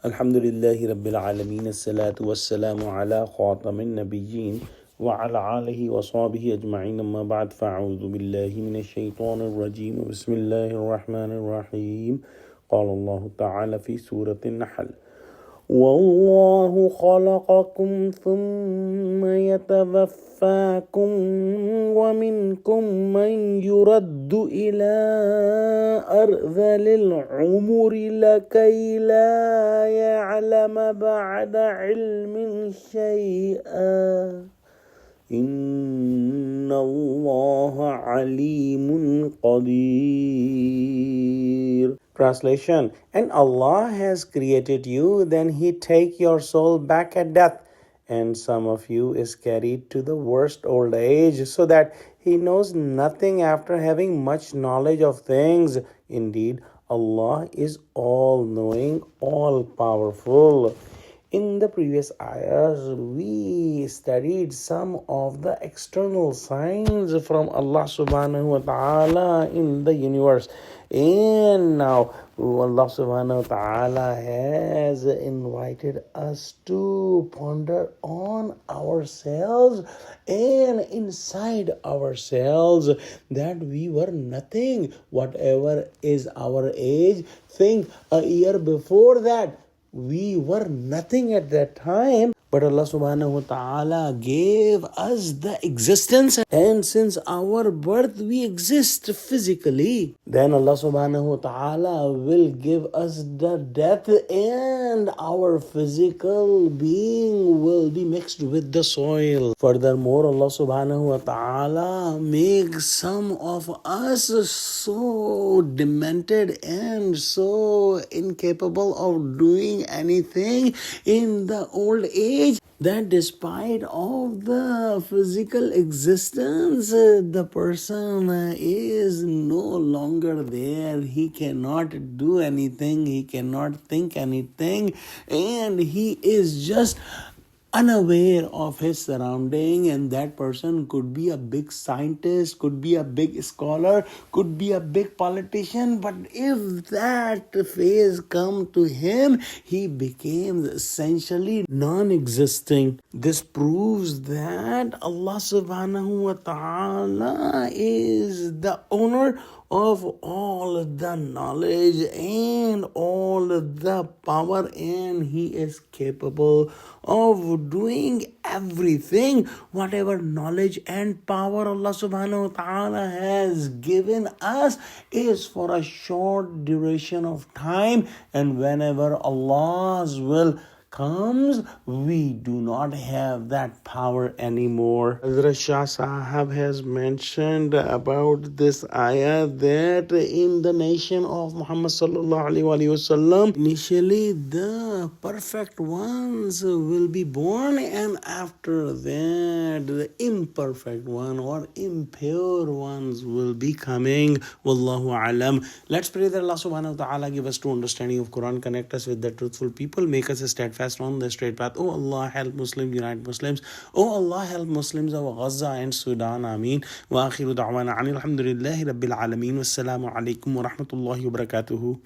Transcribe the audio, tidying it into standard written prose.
Alhamdulillahi Rabbil Alameen, As-salatu was-salamu ala khatamin nabiyyin wa ala alihi wa sahbihi ajma'in, amma ba'd, fa'udhu billahi minash shaitanir rajim, bismillahir rahmanir rahim. Qala Allah ta'ala fi Surah Nahl, وَاللَّهُ خَلَقَكُمْ ثُمَّ يَتَوَفَّاكُمْ وَمِنكُم مَّن يُرَدُّ إِلَىٰ أَرْذَلِ الْعُمُرِ لَكَيْ لَا يَعْلَمَ بَعْدَ عِلْمٍ شَيْئًا إِنَّ اللَّهَ عَلِيمٌ قَدِيرٌ. Translation: And Allah has created you, then He take your soul back at death, and some of you is carried to the worst old age, so that He knows nothing after having much knowledge of things. Indeed, Allah is all-knowing, all-powerful. In the previous ayahs, we studied some of the external signs from Allah subhanahu wa ta'ala in the universe. And now Allah subhanahu wa ta'ala has invited us to ponder on ourselves and inside ourselves that we were nothing. Whatever is our age, think a year before that we were nothing at that time, but Allah subhanahu wa ta'ala gave us the existence, and since our birth we exist physically. Then Allah subhanahu wa ta'ala will give us the death, and our physical being will be mixed with the soil. Furthermore, Allah subhanahu wa ta'ala makes some of us so demented and so incapable of doing anything in the old age that despite of the physical existence, the person is no longer there. He cannot do anything, he cannot think anything, and he is just unaware of his surrounding. And that person could be a big scientist, could be a big scholar, could be a big politician, but if that phase come to him, he became essentially non-existing. This proves that Allah subhanahu wa ta'ala is the owner of all the knowledge and all the power, and He is capable of doing everything. Whatever knowledge and power Allah subhanahu wa ta'ala has given us is for a short duration of time, and whenever Allah's will comes, we do not have that power anymore. Hazrat Shah Sahab has mentioned about this ayah that in the nation of Muhammad sallallahu alaihi wasallam, initially the perfect ones will be born, and after that the imperfect one or impure ones will be coming. Wallahu alam. Let's pray that Allah subhanahu wa ta'ala give us true understanding of Quran, connect us with the truthful people, make us steadfast on the straight path. Oh Allah, help Muslims, unite Muslims. Oh Allah, help Muslims of Gaza and Sudan. Ameen. Wa akhiru da'wana alhamdulillahi Rabbil Alameen. Wassalamu alaikum wa rahmatullahi wa barakatuhu.